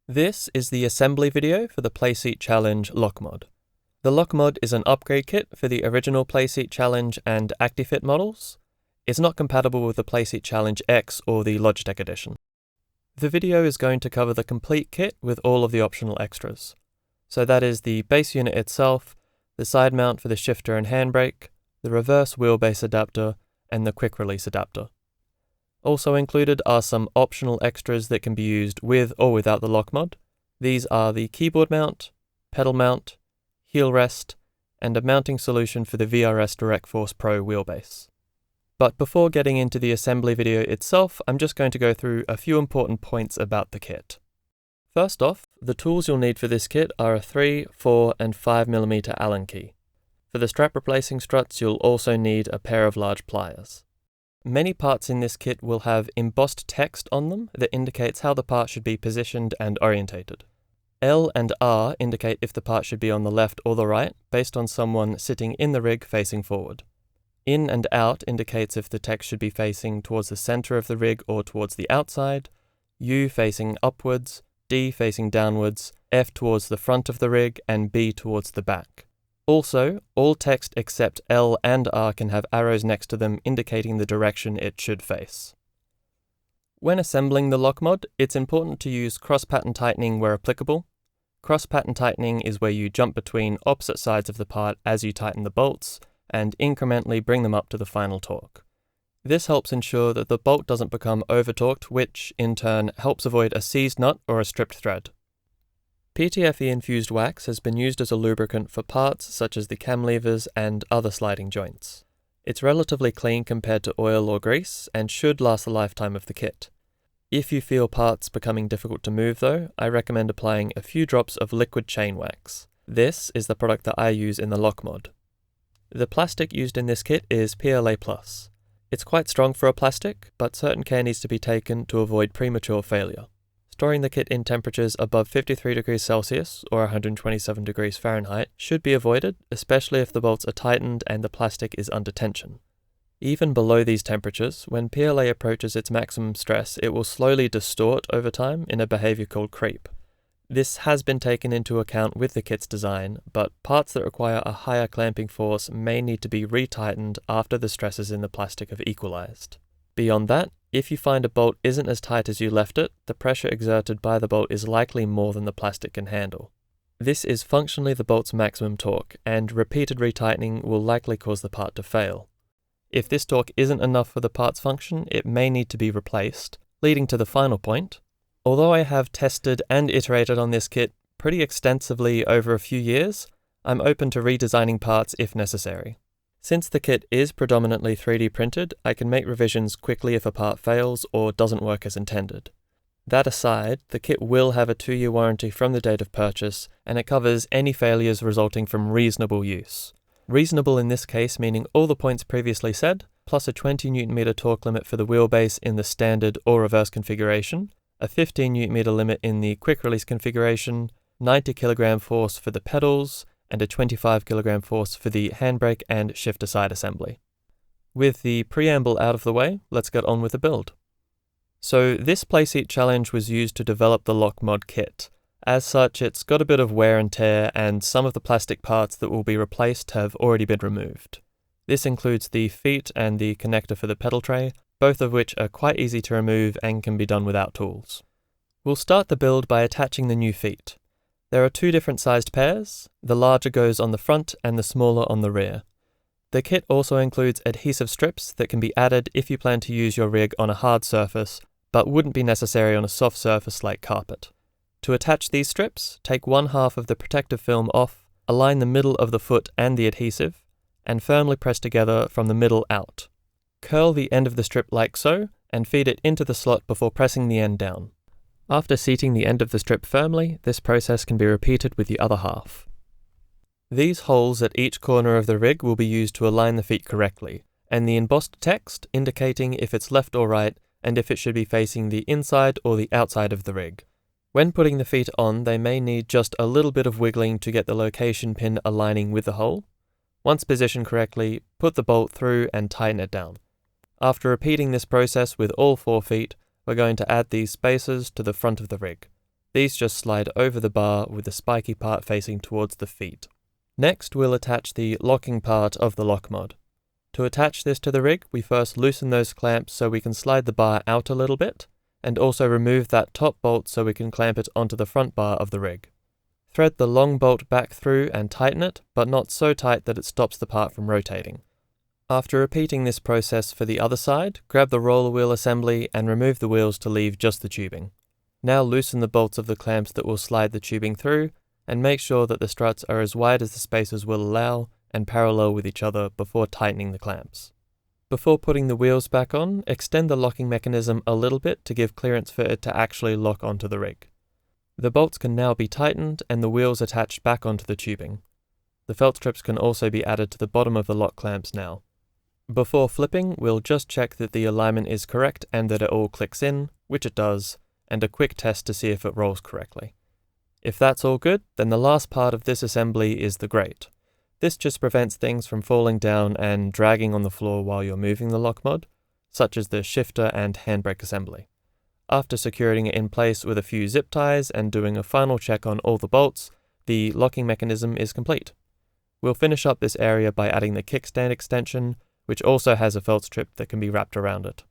This is the assembly video for the Playseat Challenge lock mod. The lock mod is an upgrade kit for the original Playseat Challenge and ActiFit models. It's not compatible with the Playseat Challenge X or the Logitech edition. The video is going to cover the complete kit with all of the optional extras. So that is the base unit itself, the side mount for the shifter and handbrake, the reverse wheelbase adapter, and the quick release adapter. Also included are some optional extras that can be used with or without the lock mod. These are the keyboard mount, pedal mount, heel rest, and a mounting solution for the VRS Direct Force Pro wheelbase. But before getting into the assembly video itself, I'm just going to go through a few important points about the kit. First off, the tools you'll need for this kit are a 3, 4, and 5mm Allen key. For the strap replacing struts, you'll also need a pair of large pliers. Many parts in this kit will have embossed text on them that indicates how the part should be positioned and orientated. L and R indicate if the part should be on the left or the right, based on someone sitting in the rig facing forward. In and out indicates if the text should be facing towards the center of the rig or towards the outside, U facing upwards, D facing downwards, F towards the front of the rig, and B towards the back. Also, all text except L and R can have arrows next to them indicating the direction it should face. When assembling the lock mod, it's important to use cross-pattern tightening where applicable. Cross-pattern tightening is where you jump between opposite sides of the part as you tighten the bolts, and incrementally bring them up to the final torque. This helps ensure that the bolt doesn't become over-torqued, which, in turn, helps avoid a seized nut or a stripped thread. PTFE-infused wax has been used as a lubricant for parts such as the cam levers and other sliding joints. It's relatively clean compared to oil or grease, and should last the lifetime of the kit. If you feel parts becoming difficult to move though, I recommend applying a few drops of liquid chain wax. This is the product that I use in the lock mod. The plastic used in this kit is PLA+. It's quite strong for a plastic, but certain care needs to be taken to avoid premature failure. Storing the kit in temperatures above 53 degrees Celsius or 127 degrees Fahrenheit should be avoided, especially if the bolts are tightened and the plastic is under tension. Even below these temperatures, when PLA approaches its maximum stress, it will slowly distort over time in a behavior called creep. This has been taken into account with the kit's design, but parts that require a higher clamping force may need to be retightened after the stresses in the plastic have equalized. Beyond that, if you find a bolt isn't as tight as you left it, the pressure exerted by the bolt is likely more than the plastic can handle. This is functionally the bolt's maximum torque, and repeated retightening will likely cause the part to fail. If this torque isn't enough for the part's function, it may need to be replaced, leading to the final point. Although I have tested and iterated on this kit pretty extensively over a few years, I'm open to redesigning parts if necessary. Since the kit is predominantly 3D printed, I can make revisions quickly if a part fails or doesn't work as intended. That aside, the kit will have a 2-year warranty from the date of purchase, and it covers any failures resulting from reasonable use. Reasonable in this case meaning all the points previously said, plus a 20 Nm torque limit for the wheelbase in the standard or reverse configuration, a 15 Nm limit in the quick release configuration, 90 kg force for the pedals, and a 25 kg force for the handbrake and shifter side assembly. With the preamble out of the way, let's get on with the build. So this Playseat Challenge was used to develop the lock mod kit. As such, it's got a bit of wear and tear, and some of the plastic parts that will be replaced have already been removed. This includes the feet and the connector for the pedal tray, both of which are quite easy to remove and can be done without tools. We'll start the build by attaching the new feet. There are 2 different sized pairs, the larger goes on the front and the smaller on the rear. The kit also includes adhesive strips that can be added if you plan to use your rig on a hard surface, but wouldn't be necessary on a soft surface like carpet. To attach these strips, take 1/2 of the protective film off, align the middle of the foot and the adhesive, and firmly press together from the middle out. Curl the end of the strip like so, and feed it into the slot before pressing the end down. After seating the end of the strip firmly, this process can be repeated with the other half. These holes at each corner of the rig will be used to align the feet correctly, and the embossed text indicating if it's left or right and if it should be facing the inside or the outside of the rig. When putting the feet on, they may need just a little bit of wiggling to get the location pin aligning with the hole. Once positioned correctly, put the bolt through and tighten it down. After repeating this process with all 4 feet, we're going to add these spacers to the front of the rig. These just slide over the bar with the spiky part facing towards the feet. Next, we'll attach the locking part of the lock mod. To attach this to the rig, we first loosen those clamps so we can slide the bar out a little bit, and also remove that top bolt so we can clamp it onto the front bar of the rig. Thread the long bolt back through and tighten it, but not so tight that it stops the part from rotating. After repeating this process for the other side, grab the roller wheel assembly and remove the wheels to leave just the tubing. Now loosen the bolts of the clamps that will slide the tubing through, and make sure that the struts are as wide as the spacers will allow and parallel with each other before tightening the clamps. Before putting the wheels back on, extend the locking mechanism a little bit to give clearance for it to actually lock onto the rig. The bolts can now be tightened and the wheels attached back onto the tubing. The felt strips can also be added to the bottom of the lock clamps now. Before flipping, we'll just check that the alignment is correct and that it all clicks in, which it does, and a quick test to see if it rolls correctly. If that's all good, then the last part of this assembly is the grate. This just prevents things from falling down and dragging on the floor while you're moving the lock mod, such as the shifter and handbrake assembly. After securing it in place with a few zip ties and doing a final check on all the bolts, the locking mechanism is complete. We'll finish up this area by adding the kickstand extension, which also has a felt strip that can be wrapped around it.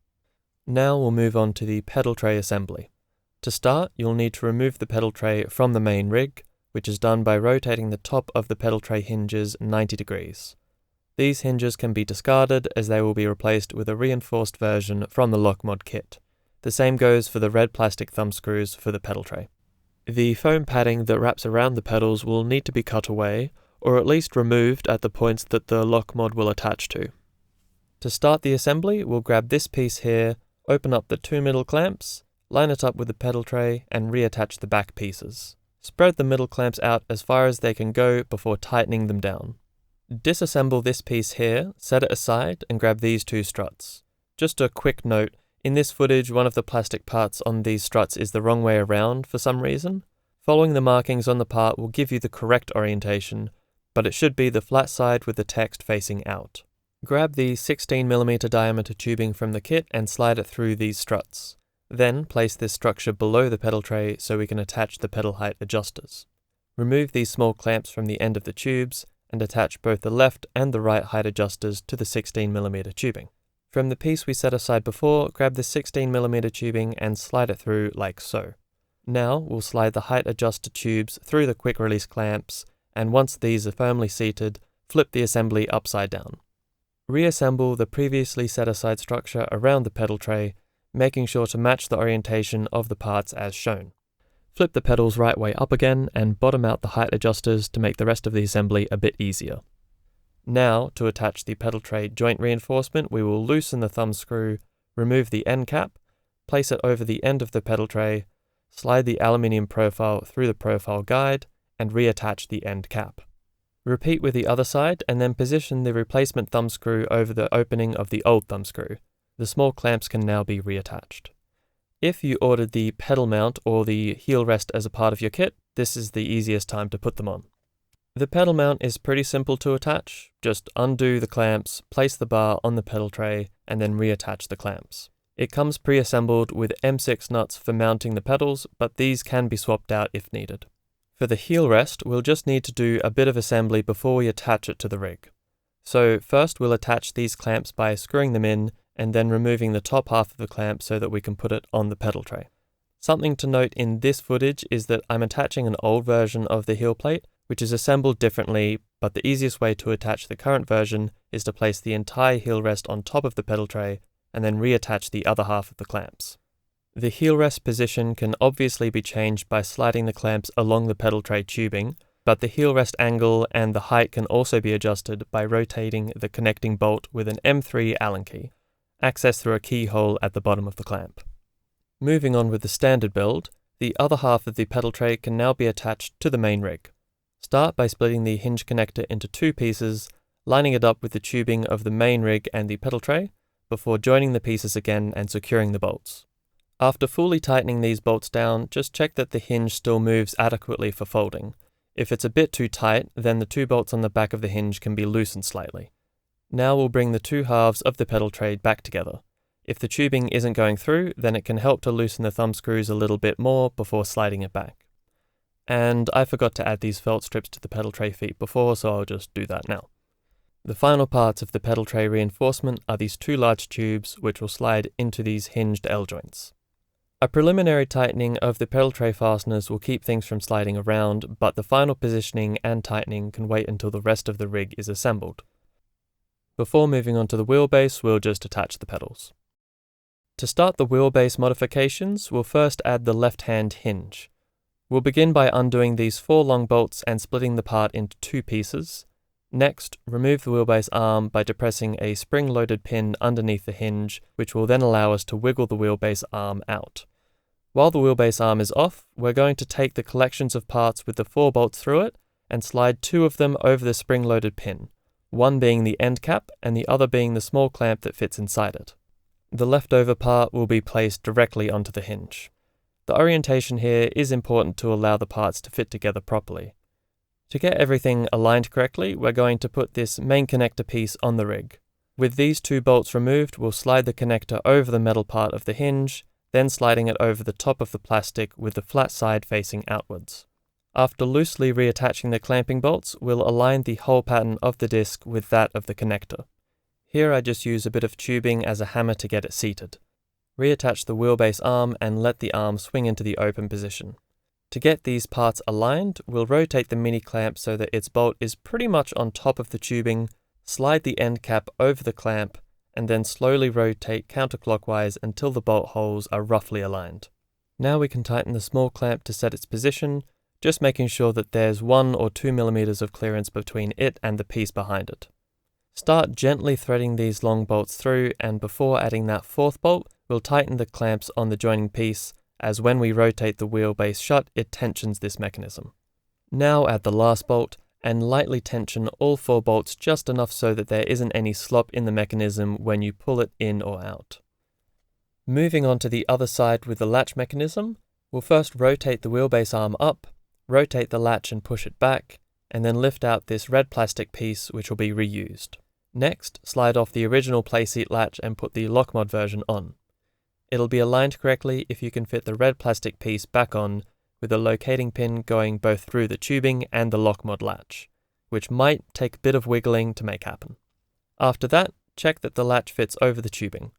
Now we'll move on to the pedal tray assembly. To start, you'll need to remove the pedal tray from the main rig, which is done by rotating the top of the pedal tray hinges 90 degrees. These hinges can be discarded as they will be replaced with a reinforced version from the LockMod kit. The same goes for the red plastic thumb screws for the pedal tray. The foam padding that wraps around the pedals will need to be cut away, or at least removed at the points that the LockMod will attach to. To start the assembly, we'll grab this piece here, open up the two middle clamps, line it up with the pedal tray, and reattach the back pieces. Spread the middle clamps out as far as they can go before tightening them down. Disassemble this piece here, set it aside, and grab these two struts. Just a quick note, in this footage one of the plastic parts on these struts is the wrong way around for some reason. Following the markings on the part will give you the correct orientation, but it should be the flat side with the text facing out. Grab the 16mm diameter tubing from the kit and slide it through these struts. Then place this structure below the pedal tray so we can attach the pedal height adjusters. Remove these small clamps from the end of the tubes and attach both the left and the right height adjusters to the 16mm tubing. From the piece we set aside before, grab the 16mm tubing and slide it through like so. Now we'll slide the height adjuster tubes through the quick release clamps, and once these are firmly seated, flip the assembly upside down. Reassemble the previously set aside structure around the pedal tray, making sure to match the orientation of the parts as shown. Flip the pedals right way up again and bottom out the height adjusters to make the rest of the assembly a bit easier. Now, to attach the pedal tray joint reinforcement, we will loosen the thumb screw, remove the end cap, place it over the end of the pedal tray, slide the aluminium profile through the profile guide, and reattach the end cap. Repeat with the other side and then position the replacement thumb screw over the opening of the old thumb screw. The small clamps can now be reattached. If you ordered the pedal mount or the heel rest as a part of your kit, this is the easiest time to put them on. The pedal mount is pretty simple to attach. Just undo the clamps, place the bar on the pedal tray, and then reattach the clamps. It comes pre-assembled with M6 nuts for mounting the pedals, but these can be swapped out if needed. For the heel rest, we'll just need to do a bit of assembly before we attach it to the rig. So first we'll attach these clamps by screwing them in, and then removing the top half of the clamp so that we can put it on the pedal tray. Something to note in this footage is that I'm attaching an old version of the heel plate, which is assembled differently, but the easiest way to attach the current version is to place the entire heel rest on top of the pedal tray and then reattach the other half of the clamps. The heel rest position can obviously be changed by sliding the clamps along the pedal tray tubing, but the heel rest angle and the height can also be adjusted by rotating the connecting bolt with an M3 Allen key, accessed through a keyhole at the bottom of the clamp. Moving on with the standard build, the other half of the pedal tray can now be attached to the main rig. Start by splitting the hinge connector into two pieces, lining it up with the tubing of the main rig and the pedal tray, before joining the pieces again and securing the bolts. After fully tightening these bolts down, just check that the hinge still moves adequately for folding. If it's a bit too tight, then the two bolts on the back of the hinge can be loosened slightly. Now we'll bring the two halves of the pedal tray back together. If the tubing isn't going through, then it can help to loosen the thumb screws a little bit more before sliding it back. And I forgot to add these felt strips to the pedal tray feet before, so I'll just do that now. The final parts of the pedal tray reinforcement are these two large tubes which will slide into these hinged L-joints. A preliminary tightening of the pedal tray fasteners will keep things from sliding around, but the final positioning and tightening can wait until the rest of the rig is assembled. Before moving on to the wheelbase, we'll just attach the pedals. To start the wheelbase modifications, we'll first add the left-hand hinge. We'll begin by undoing these 4 long bolts and splitting the part into 2 pieces. Next, remove the wheelbase arm by depressing a spring-loaded pin underneath the hinge, which will then allow us to wiggle the wheelbase arm out. While the wheelbase arm is off, we're going to take the collections of parts with the 4 bolts through it and slide 2 of them over the spring-loaded pin, one being the end cap and the other being the small clamp that fits inside it. The leftover part will be placed directly onto the hinge. The orientation here is important to allow the parts to fit together properly. To get everything aligned correctly, we're going to put this main connector piece on the rig. With these 2 bolts removed, we'll slide the connector over the metal part of the hinge, then sliding it over the top of the plastic with the flat side facing outwards. After loosely reattaching the clamping bolts, we'll align the hole pattern of the disc with that of the connector. Here I just use a bit of tubing as a hammer to get it seated. Reattach the wheelbase arm and let the arm swing into the open position. To get these parts aligned, we'll rotate the mini clamp so that its bolt is pretty much on top of the tubing, slide the end cap over the clamp, and then slowly rotate counterclockwise until the bolt holes are roughly aligned. Now we can tighten the small clamp to set its position, just making sure that there's 1 or 2 millimeters of clearance between it and the piece behind it. Start gently threading these long bolts through, and before adding that 4th bolt, we'll tighten the clamps on the joining piece, as when we rotate the wheelbase shut, it tensions this mechanism. Now add the last bolt, and lightly tension all 4 bolts just enough so that there isn't any slop in the mechanism when you pull it in or out. Moving on to the other side with the latch mechanism, we'll first rotate the wheelbase arm up, rotate the latch and push it back, and then lift out this red plastic piece which will be reused. Next, slide off the original Playseat latch and put the LockMod version on. It'll be aligned correctly if you can fit the red plastic piece back on with a locating pin going both through the tubing and the LockMod latch, which might take a bit of wiggling to make happen. After that, check that the latch fits over the tubing.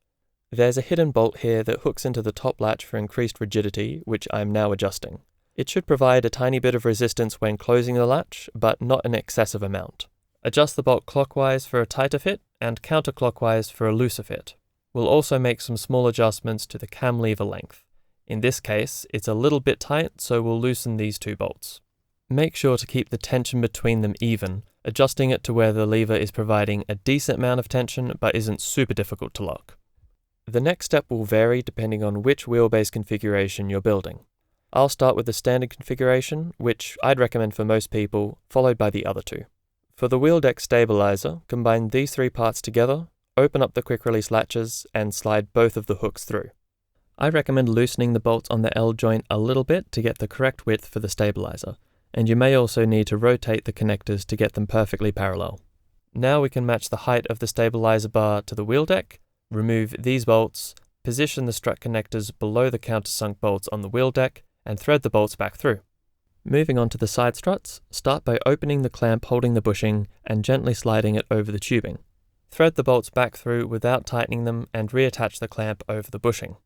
There's a hidden bolt here that hooks into the top latch for increased rigidity, which I'm now adjusting. It should provide a tiny bit of resistance when closing the latch, but not an excessive amount. Adjust the bolt clockwise for a tighter fit and counterclockwise for a looser fit. We'll also make some small adjustments to the cam lever length. In this case, it's a little bit tight, so we'll loosen these 2 bolts. Make sure to keep the tension between them even, adjusting it to where the lever is providing a decent amount of tension but isn't super difficult to lock. The next step will vary depending on which wheelbase configuration you're building. I'll start with the standard configuration, which I'd recommend for most people, followed by the other 2. For the wheel deck stabilizer, combine these 3 parts together, open up the quick release latches, and slide both of the hooks through. I recommend loosening the bolts on the L joint a little bit to get the correct width for the stabilizer, and you may also need to rotate the connectors to get them perfectly parallel. Now we can match the height of the stabilizer bar to the wheel deck, remove these bolts, position the strut connectors below the countersunk bolts on the wheel deck, and thread the bolts back through. Moving on to the side struts, start by opening the clamp holding the bushing and gently sliding it over the tubing. Thread the bolts back through without tightening them and reattach the clamp over the bushing.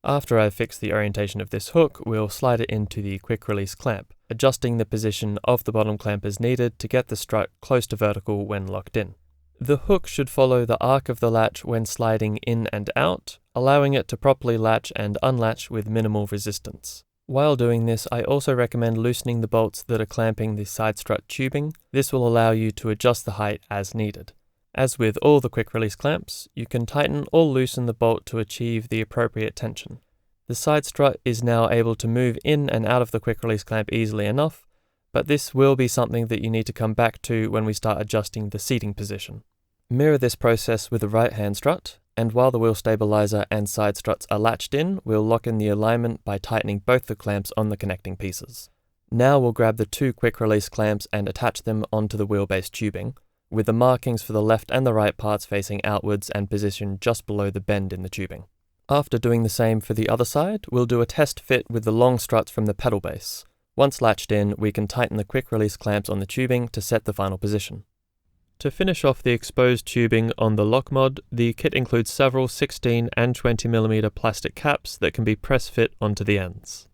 After I've fixed the orientation of this hook, we'll slide it into the quick release clamp, adjusting the position of the bottom clamp as needed to get the strut close to vertical when locked in. The hook should follow the arc of the latch when sliding in and out, allowing it to properly latch and unlatch with minimal resistance. While doing this, I also recommend loosening the bolts that are clamping the side strut tubing. This will allow you to adjust the height as needed. As with all the quick release clamps, you can tighten or loosen the bolt to achieve the appropriate tension. The side strut is now able to move in and out of the quick release clamp easily enough, but this will be something that you need to come back to when we start adjusting the seating position. Mirror this process with the right hand strut, and while the wheel stabilizer and side struts are latched in, we'll lock in the alignment by tightening both the clamps on the connecting pieces. Now we'll grab the 2 quick release clamps and attach them onto the wheelbase tubing, with the markings for the left and the right parts facing outwards and positioned just below the bend in the tubing. After doing the same for the other side, we'll do a test fit with the long struts from the pedal base. Once latched in, we can tighten the quick release clamps on the tubing to set the final position. To finish off the exposed tubing on the lock mod, the kit includes several 16 and 20mm plastic caps that can be press fit onto the ends.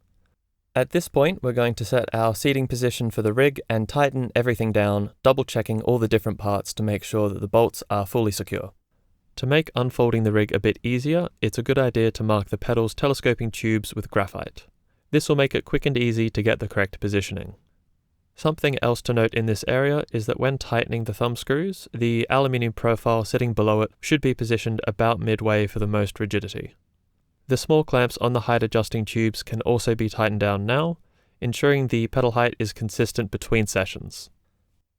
At this point, we're going to set our seating position for the rig and tighten everything down, double checking all the different parts to make sure that the bolts are fully secure. To make unfolding the rig a bit easier, it's a good idea to mark the pedals telescoping tubes with graphite. This will make it quick and easy to get the correct positioning. Something else to note in this area is that when tightening the thumb screws, the aluminium profile sitting below it should be positioned about midway for the most rigidity. The small clamps on the height adjusting tubes can also be tightened down now, ensuring the pedal height is consistent between sessions.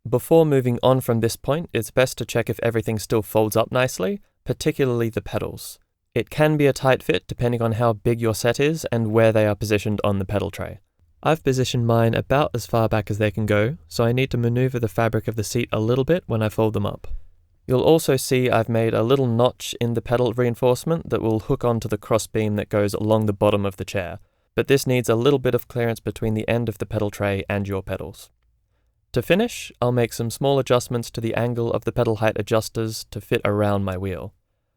Before moving on from this point, it's best to check if everything still folds up nicely, particularly the pedals. It can be a tight fit depending on how big your set is and where they are positioned on the pedal tray. I've positioned mine about as far back as they can go, so I need to maneuver the fabric of the seat a little bit when I fold them up. You'll also see I've made a little notch in the pedal reinforcement that will hook onto the crossbeam that goes along the bottom of the chair, but this needs a little bit of clearance between the end of the pedal tray and your pedals. To finish, I'll make some small adjustments to the angle of the pedal height adjusters to fit around my wheel.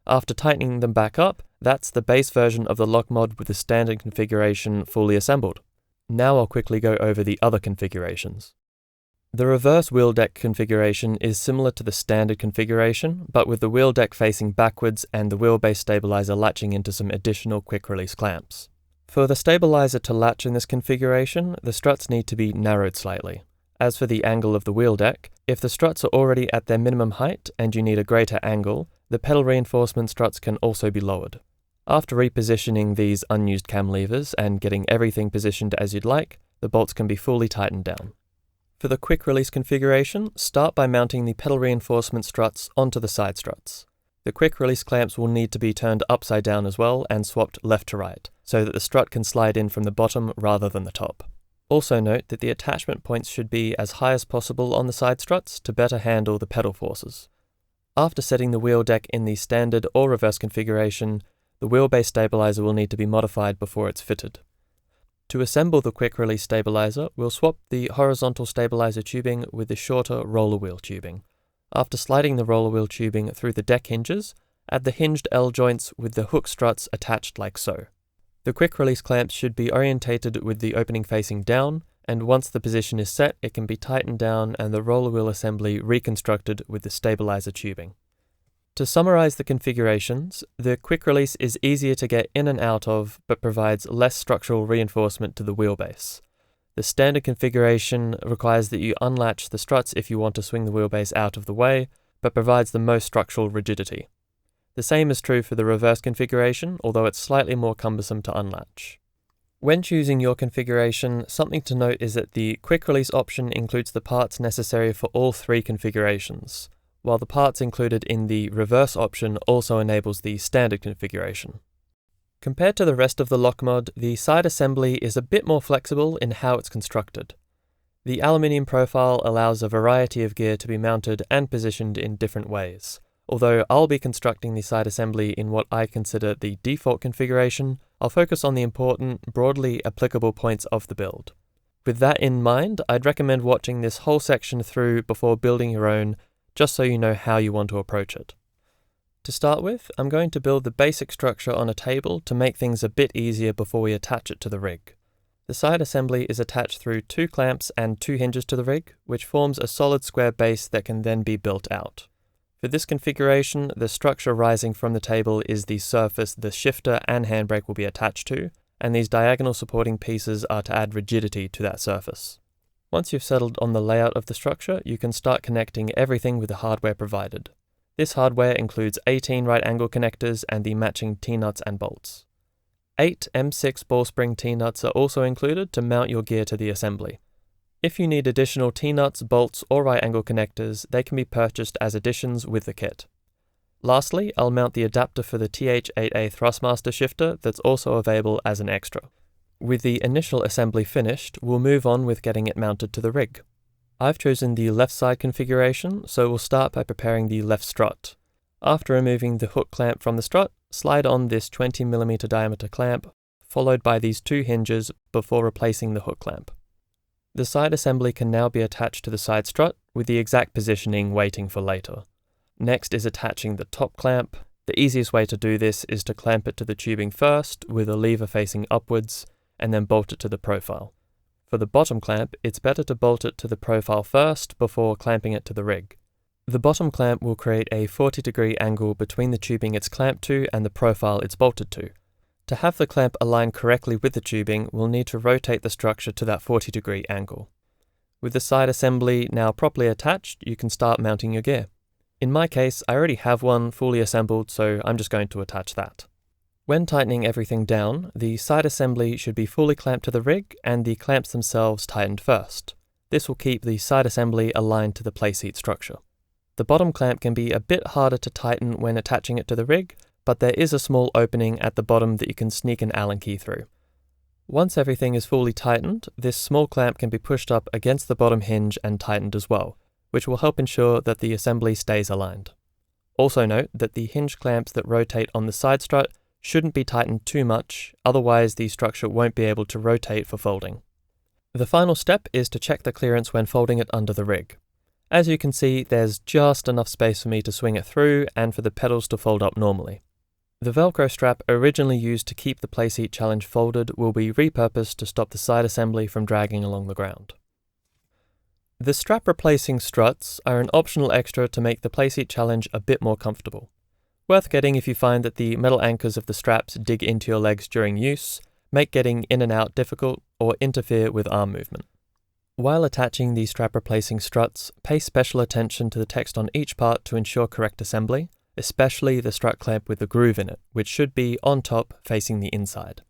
After tightening them back up, that's the base version of the lock mod with the standard configuration fully assembled. Now I'll quickly go over the other configurations. The reverse wheel deck configuration is similar to the standard configuration, but with the wheel deck facing backwards and the Wheelbase Stabiliser latching into some additional quick release clamps. For the stabilizer to latch in this configuration, the struts need to be narrowed slightly. As for the angle of the wheel deck, if the struts are already at their minimum height and you need a greater angle, the pedal reinforcement struts can also be lowered. After repositioning these unused cam levers and getting everything positioned as you'd like, the bolts can be fully tightened down. For the quick release configuration, start by mounting the pedal reinforcement struts onto the side struts. The quick release clamps will need to be turned upside down as well and swapped left to right, so that the strut can slide in from the bottom rather than the top. Also note that the attachment points should be as high as possible on the side struts to better handle the pedal forces. After setting the wheel deck in the standard or reverse configuration, the Wheelbase Stabiliser will need to be modified before it's fitted. To assemble the quick release stabilizer, we'll swap the horizontal stabilizer tubing with the shorter roller wheel tubing. After sliding the roller wheel tubing through the deck hinges, add the hinged L joints with the hook struts attached like so. The quick release clamps should be orientated with the opening facing down, and once the position is set, it can be tightened down and the roller wheel assembly reconstructed with the stabilizer tubing. To summarize the configurations, the quick release is easier to get in and out of, but provides less structural reinforcement to the wheelbase. The standard configuration requires that you unlatch the struts if you want to swing the wheelbase out of the way, but provides the most structural rigidity. The same is true for the reverse configuration, although it's slightly more cumbersome to unlatch. When choosing your configuration, something to note is that the quick release option includes the parts necessary for all three configurations, while the parts included in the reverse option also enables the standard configuration. Compared to the rest of the lock mod, the side assembly is a bit more flexible in how it's constructed. The aluminium profile allows a variety of gear to be mounted and positioned in different ways. Although I'll be constructing the side assembly in what I consider the default configuration, I'll focus on the important, broadly applicable points of the build. With that in mind, I'd recommend watching this whole section through before building your own, just so you know how you want to approach it. To start with, I'm going to build the basic structure on a table to make things a bit easier before we attach it to the rig. The side assembly is attached through 2 clamps and 2 hinges to the rig, which forms a solid square base that can then be built out. For this configuration, the structure rising from the table is the surface the shifter and handbrake will be attached to, and these diagonal supporting pieces are to add rigidity to that surface. Once you've settled on the layout of the structure, you can start connecting everything with the hardware provided. This hardware includes 18 right angle connectors and the matching T-nuts and bolts. 8 M6 ball spring T-nuts are also included to mount your gear to the assembly. If you need additional T-nuts, bolts or right angle connectors, they can be purchased as additions with the kit. Lastly, I'll mount the adapter for the TH8A Thrustmaster shifter that's also available as an extra. With the initial assembly finished, we'll move on with getting it mounted to the rig. I've chosen the left side configuration, so we'll start by preparing the left strut. After removing the hook clamp from the strut, slide on this 20mm diameter clamp, followed by these two hinges before replacing the hook clamp. The side assembly can now be attached to the side strut, with the exact positioning waiting for later. Next is attaching the top clamp. The easiest way to do this is to clamp it to the tubing first with a lever facing upwards, and then bolt it to the profile. For the bottom clamp, it's better to bolt it to the profile first before clamping it to the rig. The bottom clamp will create a 40-degree angle between the tubing it's clamped to and the profile it's bolted to. To have the clamp align correctly with the tubing, we'll need to rotate the structure to that 40-degree angle. With the side assembly now properly attached, you can start mounting your gear. In my case, I already have one fully assembled, so I'm just going to attach that. When tightening everything down, the side assembly should be fully clamped to the rig and the clamps themselves tightened first. This will keep the side assembly aligned to the playseat structure. The bottom clamp can be a bit harder to tighten when attaching it to the rig, but there is a small opening at the bottom that you can sneak an Allen key through. Once everything is fully tightened, this small clamp can be pushed up against the bottom hinge and tightened as well, which will help ensure that the assembly stays aligned. Also note that the hinge clamps that rotate on the side strut shouldn't be tightened too much, otherwise the structure won't be able to rotate for folding. The final step is to check the clearance when folding it under the rig. As you can see, there's just enough space for me to swing it through and for the pedals to fold up normally. The Velcro strap originally used to keep the Playseat Challenge folded will be repurposed to stop the side assembly from dragging along the ground. The strap replacing struts are an optional extra to make the Playseat Challenge a bit more comfortable. Worth getting if you find that the metal anchors of the straps dig into your legs during use, make getting in and out difficult, or interfere with arm movement. While attaching the strap replacing struts, pay special attention to the text on each part to ensure correct assembly, especially the strut clamp with the groove in it, which should be on top facing the inside.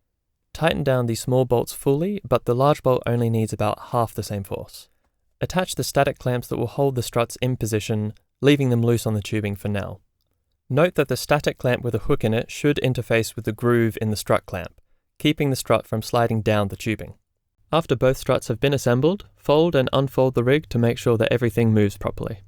Tighten down the small bolts fully, but the large bolt only needs about half the same force. Attach the static clamps that will hold the struts in position, leaving them loose on the tubing for now. Note that the static clamp with a hook in it should interface with the groove in the strut clamp, keeping the strut from sliding down the tubing. After both struts have been assembled, fold and unfold the rig to make sure that everything moves properly.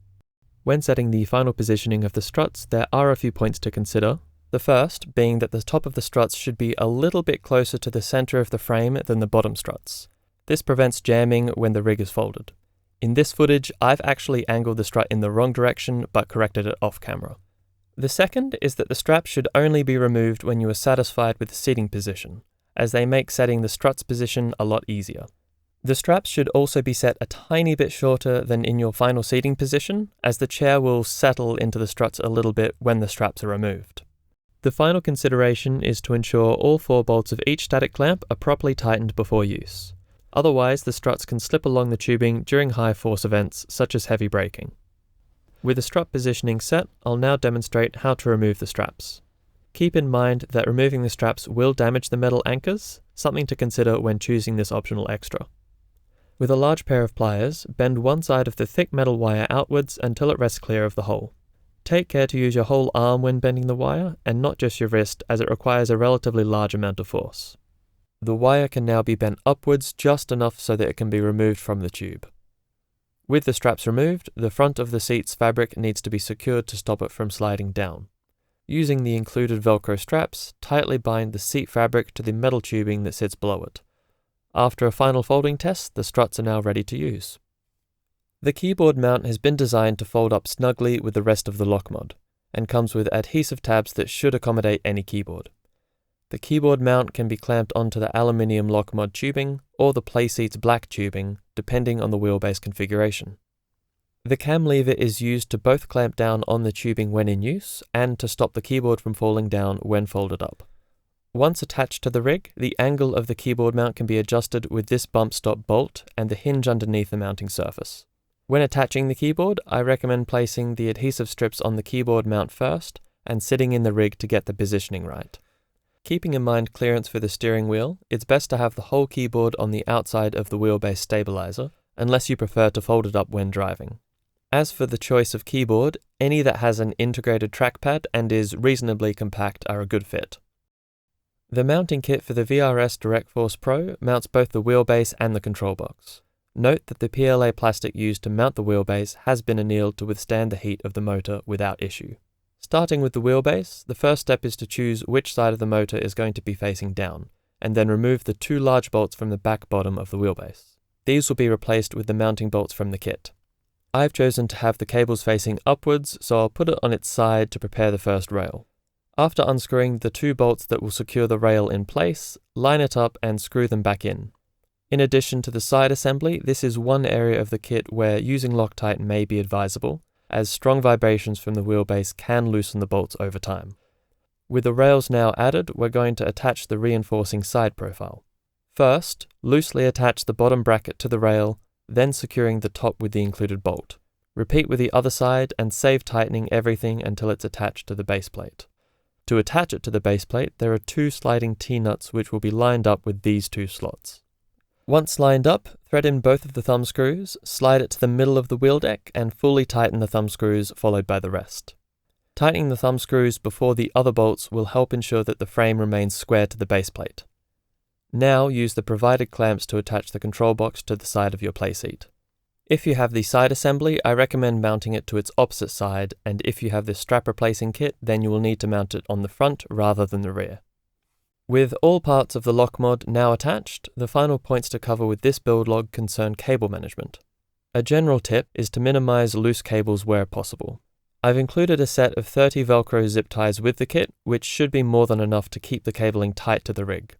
When setting the final positioning of the struts, there are a few points to consider. The first being that the top of the struts should be a little bit closer to the center of the frame than the bottom struts. This prevents jamming when the rig is folded. In this footage, I've actually angled the strut in the wrong direction but corrected it off camera. The second is that the straps should only be removed when you are satisfied with the seating position, as they make setting the struts position a lot easier. The straps should also be set a tiny bit shorter than in your final seating position, as the chair will settle into the struts a little bit when the straps are removed. The final consideration is to ensure all 4 bolts of each static clamp are properly tightened before use. Otherwise, the struts can slip along the tubing during high force events such as heavy braking. With the strut positioning set, I'll now demonstrate how to remove the straps. Keep in mind that removing the straps will damage the metal anchors, something to consider when choosing this optional extra. With a large pair of pliers, bend one side of the thick metal wire outwards until it rests clear of the hole. Take care to use your whole arm when bending the wire, and not just your wrist, as it requires a relatively large amount of force. The wire can now be bent upwards just enough so that it can be removed from the tube. With the straps removed, the front of the seat's fabric needs to be secured to stop it from sliding down. Using the included Velcro straps, tightly bind the seat fabric to the metal tubing that sits below it. After a final folding test, the struts are now ready to use. The keyboard mount has been designed to fold up snugly with the rest of the lock mod, and comes with adhesive tabs that should accommodate any keyboard. The keyboard mount can be clamped onto the aluminium lock mod tubing or the Playseat's black tubing, depending on the wheelbase configuration. The cam lever is used to both clamp down on the tubing when in use and to stop the keyboard from falling down when folded up. Once attached to the rig, the angle of the keyboard mount can be adjusted with this bump stop bolt and the hinge underneath the mounting surface. When attaching the keyboard, I recommend placing the adhesive strips on the keyboard mount first and sitting in the rig to get the positioning right. Keeping in mind clearance for the steering wheel, it's best to have the whole keyboard on the outside of the Wheelbase Stabiliser, unless you prefer to fold it up when driving. As for the choice of keyboard, any that has an integrated trackpad and is reasonably compact are a good fit. The mounting kit for the VRS Direct Force Pro mounts both the wheelbase and the control box. Note that the PLA plastic used to mount the wheelbase has been annealed to withstand the heat of the motor without issue. Starting with the wheelbase, the first step is to choose which side of the motor is going to be facing down, and then remove the 2 large bolts from the back bottom of the wheelbase. These will be replaced with the mounting bolts from the kit. I've chosen to have the cables facing upwards, so I'll put it on its side to prepare the first rail. After unscrewing the 2 bolts that will secure the rail in place, line it up and screw them back in. In addition to the side assembly, this is one area of the kit where using Loctite may be advisable, as strong vibrations from the wheelbase can loosen the bolts over time. With the rails now added, we're going to attach the reinforcing side profile. First, loosely attach the bottom bracket to the rail, then securing the top with the included bolt. Repeat with the other side and save tightening everything until it's attached to the base plate. To attach it to the base plate, there are 2 sliding T-nuts which will be lined up with these 2 slots. Once lined up, thread in both of the thumb screws, slide it to the middle of the wheel deck, and fully tighten the thumb screws, followed by the rest. Tightening the thumb screws before the other bolts will help ensure that the frame remains square to the base plate. Now use the provided clamps to attach the control box to the side of your playseat. If you have the side assembly, I recommend mounting it to its opposite side, and if you have the strap replacing kit, then you will need to mount it on the front rather than the rear. With all parts of the lock mod now attached, the final points to cover with this build log concern cable management. A general tip is to minimize loose cables where possible. I've included a set of 30 Velcro zip ties with the kit, which should be more than enough to keep the cabling tight to the rig.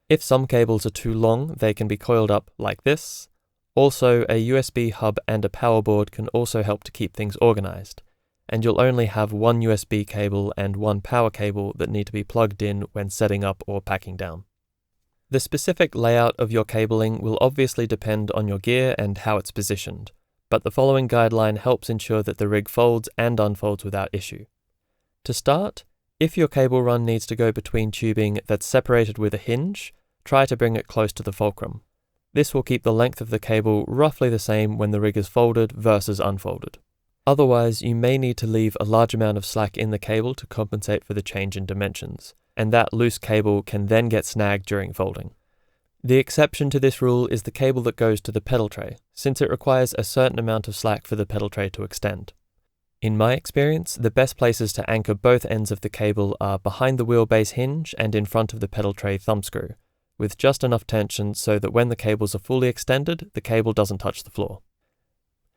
If some cables are too long, they can be coiled up like this. Also, a USB hub and a power board can also help to keep things organized, and you'll only have 1 USB cable and 1 power cable that need to be plugged in when setting up or packing down. The specific layout of your cabling will obviously depend on your gear and how it's positioned, but the following guideline helps ensure that the rig folds and unfolds without issue. To start, if your cable run needs to go between tubing that's separated with a hinge, try to bring it close to the fulcrum. This will keep the length of the cable roughly the same when the rig is folded versus unfolded. Otherwise, you may need to leave a large amount of slack in the cable to compensate for the change in dimensions, and that loose cable can then get snagged during folding. The exception to this rule is the cable that goes to the pedal tray, since it requires a certain amount of slack for the pedal tray to extend. In my experience, the best places to anchor both ends of the cable are behind the wheelbase hinge and in front of the pedal tray thumb screw, with just enough tension so that when the cables are fully extended, the cable doesn't touch the floor.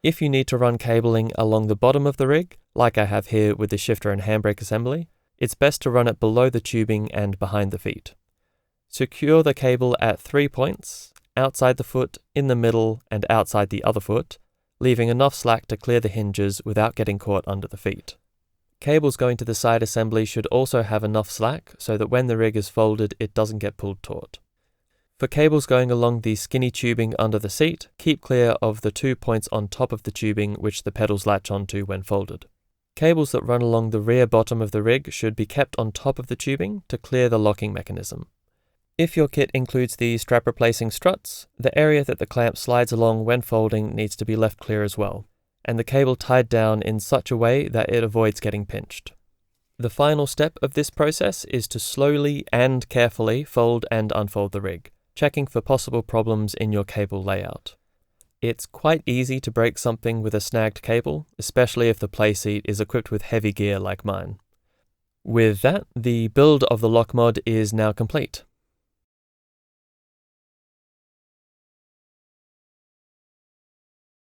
If you need to run cabling along the bottom of the rig, like I have here with the shifter and handbrake assembly, it's best to run it below the tubing and behind the feet. Secure the cable at 3 points, outside the foot, in the middle, and outside the other foot, leaving enough slack to clear the hinges without getting caught under the feet. Cables going to the side assembly should also have enough slack so that when the rig is folded, it doesn't get pulled taut. For cables going along the skinny tubing under the seat, keep clear of the 2 points on top of the tubing which the pedals latch onto when folded. Cables that run along the rear bottom of the rig should be kept on top of the tubing to clear the locking mechanism. If your kit includes the strap replacing struts, the area that the clamp slides along when folding needs to be left clear as well, and the cable tied down in such a way that it avoids getting pinched. The final step of this process is to slowly and carefully fold and unfold the rig, checking for possible problems in your cable layout. It's quite easy to break something with a snagged cable, especially if the Playseat is equipped with heavy gear like mine. With that, the build of the lock mod is now complete.